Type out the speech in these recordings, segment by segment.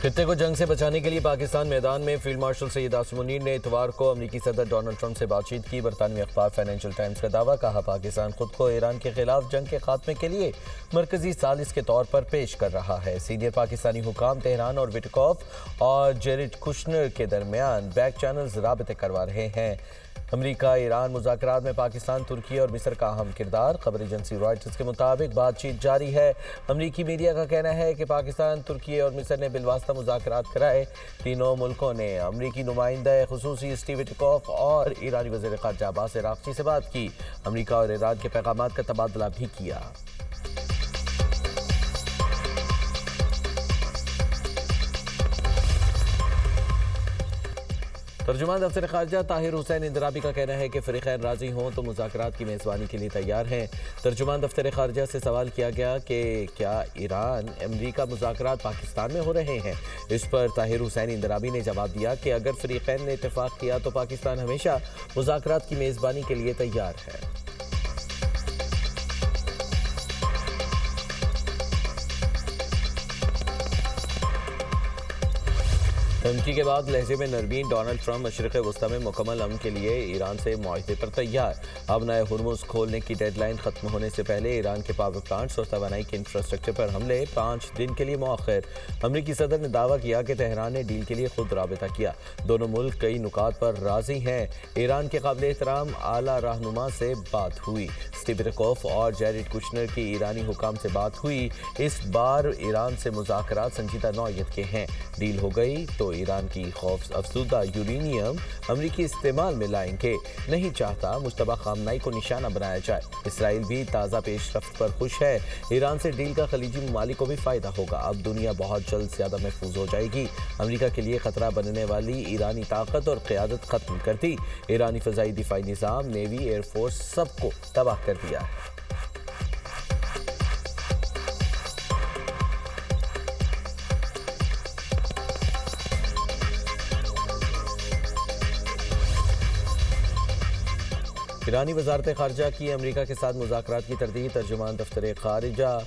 خطے کو جنگ سے بچانے کے لیے پاکستان میدان میں فیلڈ مارشل سید عاصم منیر نے اتوار کو امریکی صدر ڈونلڈ ٹرمپ سے بات چیت کی۔ برطانوی اخبار فائنینشل ٹائمز کا دعویٰ، کہا پاکستان خود کو ایران کے خلاف جنگ کے خاتمے کے لیے مرکزی ثالث کے طور پر پیش کر رہا ہے۔ سینئر پاکستانی حکام تہران اور وٹکوف اور جیریڈ کشنر کے درمیان بیک چینلز رابطے کروا رہے ہیں۔ امریکہ ایران مذاکرات میں پاکستان، ترکی اور مصر کا اہم کردار۔ خبر ایجنسی رائٹرز کے مطابق بات چیت جاری ہے۔ امریکی میڈیا کا کہنا ہے کہ پاکستان، ترکی اور مصر نے بالواسطہ مذاکرات کرائے۔ تینوں ملکوں نے امریکی نمائندہ خصوصی اسٹیو وٹکوف اور ایرانی وزیر خارجہ عباس عراقچی سے بات کی۔ امریکہ اور ایران کے پیغامات کا تبادلہ بھی کیا۔ ترجمان دفتر خارجہ طاہر حسین اندرابی کا کہنا ہے کہ فریقین راضی ہوں تو مذاکرات کی میزبانی کے لیے تیار ہیں۔ ترجمان دفتر خارجہ سے سوال کیا گیا کہ کیا ایران امریکہ مذاکرات پاکستان میں ہو رہے ہیں۔ اس پر طاہر حسین اندرابی نے جواب دیا کہ اگر فریقین نے اتفاق کیا تو پاکستان ہمیشہ مذاکرات کی میزبانی کے لیے تیار ہے۔ دھمکی کے بعد لہجے میں نرمی، ڈونلڈ ٹرمپ مشرق وسطی میں مکمل امن کے لیے ایران سے معاہدے پر تیار۔ اب نئے ہرمز کھولنے کی ڈیڈ لائن ختم ہونے سے پہلے ایران کے پاور پلانٹس اور توانائی کے انفراسٹرکچر پر حملے 5 دن کے لیے مؤخر۔ امریکی صدر نے دعویٰ کیا کہ تہران نے ڈیل کے لیے خود رابطہ کیا۔ دونوں ملک کئی نکات پر راضی ہیں۔ ایران کے قابل احترام اعلیٰ رہنما سے بات ہوئی۔ اسٹیو وٹکوف اور جیریڈ کشنر کی ایرانی حکام سے بات ہوئی۔ اس بار ایران سے مذاکرات سنجیدہ نوعیت کے ہیں۔ ڈیل ہو گئی تو ایران کی خوف افزودہ یورینیم امریکی استعمال میں لائیں گے۔ نہیں چاہتا مشتبہ خامنائی کو نشانہ بنایا جائے۔ اسرائیل بھی تازہ پیش رفت پر خوش ہے۔ ایران سے ڈیل کا خلیجی ممالک کو بھی فائدہ ہوگا۔ اب دنیا بہت جلد زیادہ محفوظ ہو جائے گی۔ امریکہ کے لیے خطرہ بننے والی ایرانی طاقت اور قیادت ختم کر دی۔ ایرانی فضائی دفاعی نظام، نیوی، ایئر فورس سب کو تباہ کر دیا ہے۔ ایرانی وزارت خارجہ کی امریکہ کے ساتھ مذاکرات کی تردید۔ ترجمان دفتر خارجہ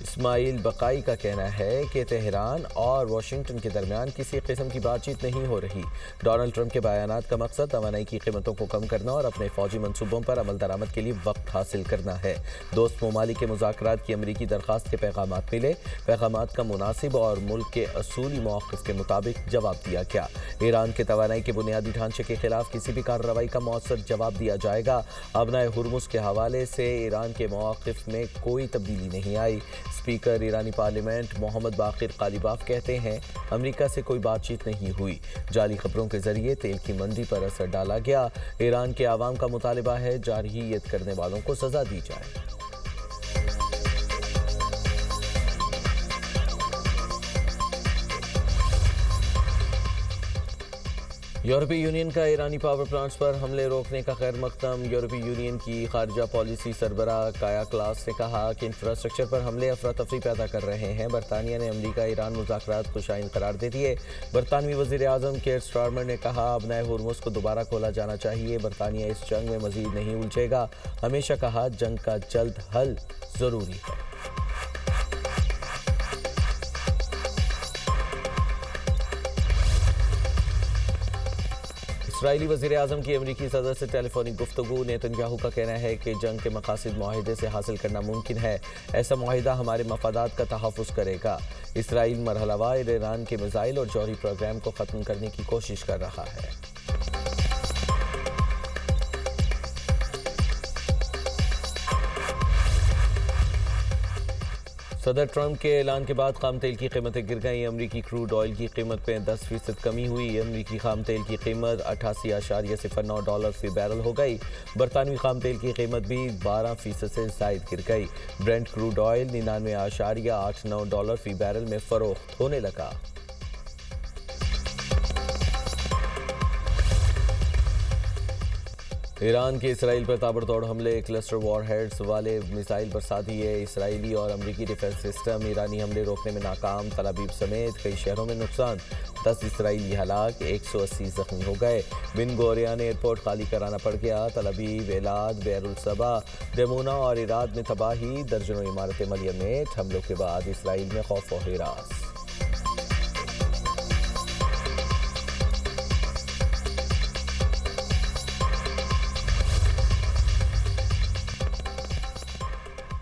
اسماعیل بقائی کا کہنا ہے کہ تہران اور واشنگٹن کے درمیان کسی قسم کی بات چیت نہیں ہو رہی۔ ڈونلڈ ٹرمپ کے بیانات کا مقصد توانائی کی قیمتوں کو کم کرنا اور اپنے فوجی منصوبوں پر عمل درآمد کے لیے وقت حاصل کرنا ہے۔ دوست ممالک کے مذاکرات کی امریکی درخواست کے پیغامات ملے۔ پیغامات کا مناسب اور ملک کے اصولی موقف کے مطابق جواب دیا گیا۔ ایران کے توانائی کے بنیادی ڈھانچے کے خلاف کسی بھی کارروائی کا مؤثر جواب دیا جائے گا۔ اب نئے ہرمز کے حوالے سے ایران کے موقف میں کوئی تبدیلی نہیں آئی۔ اسپیکر ایرانی پارلیمنٹ محمد باقر قالیباف کہتے ہیں امریکہ سے کوئی بات چیت نہیں ہوئی۔ جعلی خبروں کے ذریعے تیل کی منڈی پر اثر ڈالا گیا۔ ایران کے عوام کا مطالبہ ہے جارحیت کرنے والوں کو سزا دی جائے۔ یورپی یونین کا ایرانی پاور پلانٹس پر حملے روکنے کا خیر مقدم۔ یورپی یونین کی خارجہ پالیسی سربراہ کایا کلاس نے کہا کہ انفراسٹرکچر پر حملے افراتفری پیدا کر رہے ہیں۔ برطانیہ نے امریکہ ایران مذاکرات کو شائن قرار دے دیے۔ برطانوی وزیر اعظم کیئر سٹارمر نے کہا اب نئے ہرمز کو دوبارہ کھولا جانا چاہیے۔ برطانیہ اس جنگ میں مزید نہیں الجھے گا۔ ہمیشہ کہا جنگ کا جلد حل ضروری ہے۔ اسرائیلی وزیر اعظم کی امریکی صدر سے ٹیلی فونک گفتگو۔ نیتن یاہو کا کہنا ہے کہ جنگ کے مقاصد معاہدے سے حاصل کرنا ممکن ہے۔ ایسا معاہدہ ہمارے مفادات کا تحفظ کرے گا۔ اسرائیل مرحلہ وار ایران کے میزائل اور جوہری پروگرام کو ختم کرنے کی کوشش کر رہا ہے۔ صدر ٹرمپ کے اعلان کے بعد خام تیل کی قیمتیں گر گئیں۔ امریکی کروڈ آئل کی قیمت میں 10% کمی ہوئی۔ امریکی خام تیل کی قیمت $88.09 فی بیرل ہو گئی۔ برطانوی خام تیل کی قیمت بھی 12% سے زائد گر گئی۔ برنٹ کروڈ آئل $99.89 فی بیرل میں فروخت ہونے لگا۔ ایران کے اسرائیل پر تابڑ توڑ حملے، کلسٹر وار ہیڈز والے میزائل برسا دیے۔ اسرائیلی اور امریکی ڈیفنس سسٹم ایرانی حملے روکنے میں ناکام۔ تل ابیب سمیت کئی شہروں میں نقصان، 10 اسرائیلی ہلاک، 180 زخمی ہو گئے۔ بن گورین ایئرپورٹ خالی کرانا پڑ گیا۔ تل ابیب، ایلاد، بیر الصبا، ڈیمونا اور ایراد میں تباہی، درجنوں عمارتیں ملیہ میٹ۔ حملوں کے بعد اسرائیل میں خوف و ہراس۔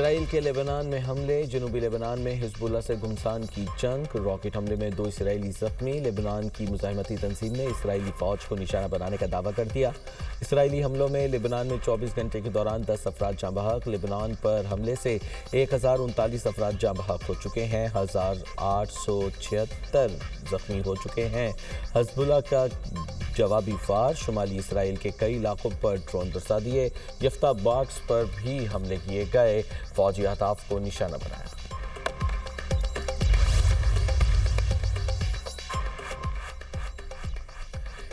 اسرائیل کے لیبنان میں حملے، جنوبی لیبنان میں حزب اللہ سے گمسان کی جنگ، راکٹ حملے میں 2 اسرائیلی زخمی، لیبنان کی مزاحمتی تنظیم نے اسرائیلی فوج کو نشانہ بنانے کا دعویٰ کر دیا۔ اسرائیلی حملوں میں لیبنان میں 24 گھنٹے کے دوران 10 افراد جاں بحق، لیبنان پر حملے سے 1039 افراد جاں بحق ہو چکے ہیں، 1876 زخمی ہو چکے ہیں۔ حزب اللہ کا جوابی فار، شمالی اسرائیل کے کئی علاقوں پر ڈرون برسا دیے، یفتہ باکس پر بھی حملے کیے گئے، فوجی اہداف کو نشانہ بنایا۔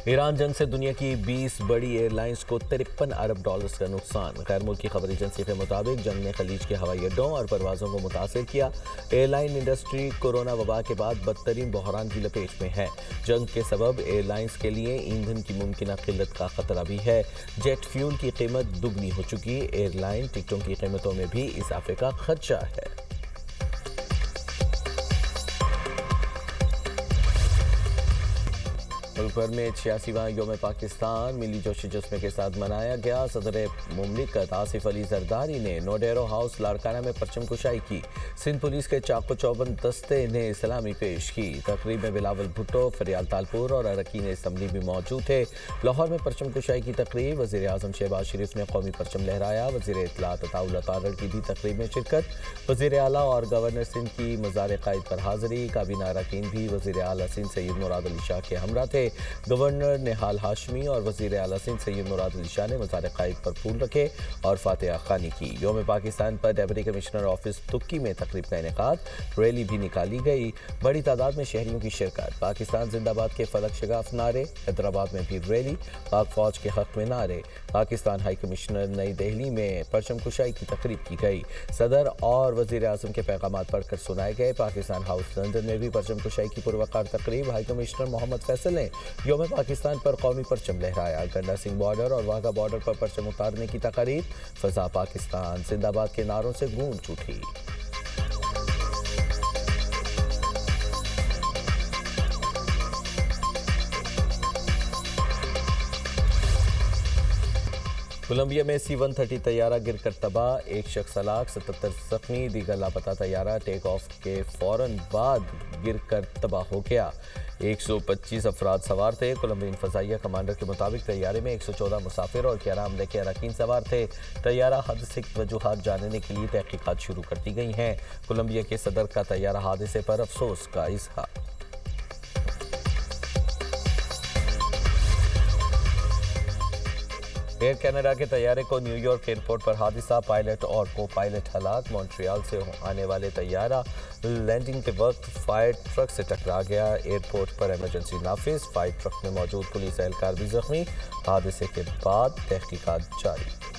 ایران جنگ سے دنیا کی 20 بڑی ایئر لائنز کو 53 ارب ڈالرز کا نقصان، غیر ملکی خبر ایجنسی کے مطابق جنگ نے خلیج کے ہوائی اڈوں اور پروازوں کو متاثر کیا۔ ایئر لائن انڈسٹری کورونا وبا کے بعد بدترین بحران کی لپیٹ میں ہے۔ جنگ کے سبب ایئر لائنز کے لیے ایندھن کی ممکنہ قلت کا خطرہ بھی ہے۔ جیٹ فیول کی قیمت دگنی ہو چکی، ایئر لائن ٹکٹوں کی قیمتوں میں بھی اضافے کا خدشہ ہے۔ ملک بھر میں 86واں یوم پاکستان ملی جوش جذبے کے ساتھ منایا گیا۔ صدر مملکت آصف علی زرداری نے نوڈیرو ہاؤس لاڑکانہ میں پرچم کشائی کی۔ سندھ پولیس کے چاق و چوبند دستے نے سلامی پیش کی۔ تقریب میں بلاول بھٹو، فریال تالپور اور اراکین اسمبلی بھی موجود تھے۔ لاہور میں پرچم کشائی کی تقریب، وزیر اعظم شہباز شریف نے قومی پرچم لہرایا۔ وزیر اطلاعات عطاء اللہ تارڑ کی بھی تقریب میں شرکت۔ وزیر اعلیٰ اور گورنر سندھ کی مزار قائد پر حاضری۔ کابینہ اراکین بھی وزیر اعلیٰ سندھ سید مراد علی شاہ کے ہمراہ تھے۔ گورنر نہال ہاشمی اور وزیر اعلیٰ سندھ سید مراد علی شاہ نے مزار قائد پر پھول رکھے اور فاتحہ خوانی کی۔ یوم پاکستان پر ڈپٹی کمشنر آفس تکی میں تقریب کا انعقاد، ریلی بھی نکالی گئی، بڑی تعداد میں شہریوں کی شرکت۔ پاکستان زندہ باد کے فلک شگاف نعرے، حیدرآباد میں بھی ریلی، پاک فوج کے حق میں نعرے۔ پاکستان ہائی کمشنر نئی دہلی میں پرچم کشائی کی تقریب کی گئی، صدر اور وزیر اعظم کے پیغامات پڑھ کر سنائے گئے۔ پاکستان ہاؤس لندن میں بھی پرچم کشائی کی پروقار تقریب، ہائی کمشنر محمد فیصل نے یوم پاکستان پر قومی پرچم لہرایا۔ گنڈا سنگھ بارڈر اور واہگہ بارڈر پر پرچم اتارنے کی تقریب، فضا پاکستان زندہ باد کے نعروں سے گونج اٹھی۔ کولمبیا میں C-130 طیارہ گر کر تباہ، 1 شخص ہلاک، 77 زخمی، دیگر لاپتہ طیارہ ٹیک آف کے فوراً بعد گر کر تباہ ہو گیا۔ 125 افراد سوار تھے۔ کولمبین فضائیہ کمانڈر کے مطابق طیارے میں 114 مسافر اور 11 عملے کے اراکین سوار تھے۔ طیارہ حادثے کی وجوہات جاننے کے لیے تحقیقات شروع کر دی گئی ہیں۔ کولمبیا کے صدر کا طیارہ حادثے پر افسوس کا اظہار۔ ایئر کینیڈا کے طیارے کو نیو یارک ایئرپورٹ پر حادثہ، پائلٹ اور کو پائلٹ ہلاک۔ مونٹریال سے آنے والے طیارہ لینڈنگ کے وقت فائر ٹرک سے ٹکرا گیا، ایئرپورٹ پر ایمرجنسی نافذ، فائر ٹرک میں موجود پولیس اہلکار بھی زخمی۔ حادثے کے بعد تحقیقات جاری۔